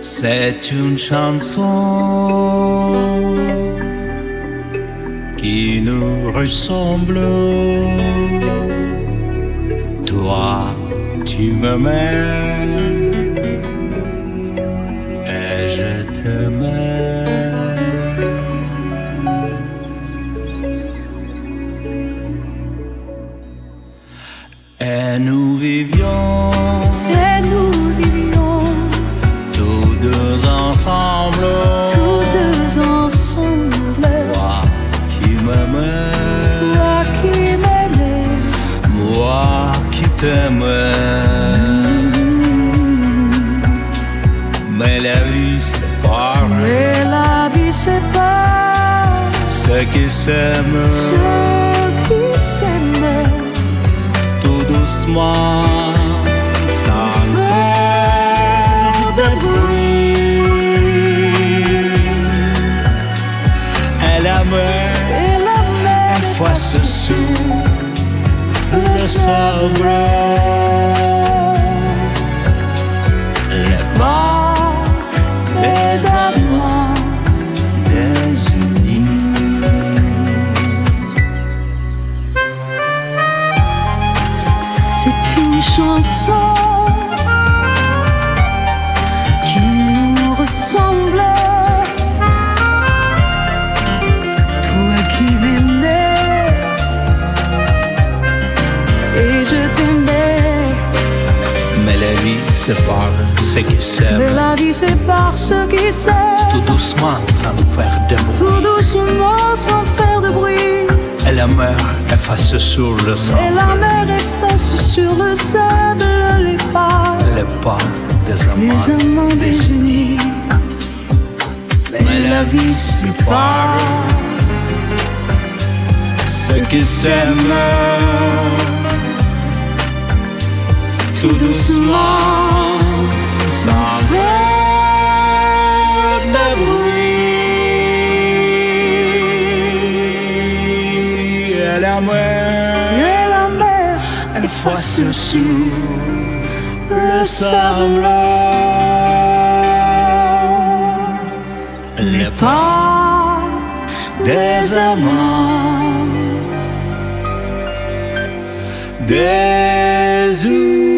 C'est une chanson qui nous ressemble. Toi, tu m'aimes et je t'aime. Et nous vivions tous deux ensemble. Toi qui m'aimais, moi qui t'aimais. Mais la vie sépare ceux qui s'aiment. Tout doucement, sans faire de bruit. Et la mer efface sous le sable les pas des amants désunis. C'est une chanson qui nous ressemble. Toi qui m'aimais et je t'aimais. Mais la vie sépare ceux qui s'aiment. Mais la vie sépare ceux qui s'aiment. Tout doucement, sans faire de bruit. Tout doucement, sans faire de bruit. Et la mer efface sur le sable. Et la mer efface sur le sable les pas des amants désunis. Mais la vie sépare ceux qui s'aiment. Tout doucement, sans faire de bruit. Et la mer efface sous le sable les pas des amants désunis.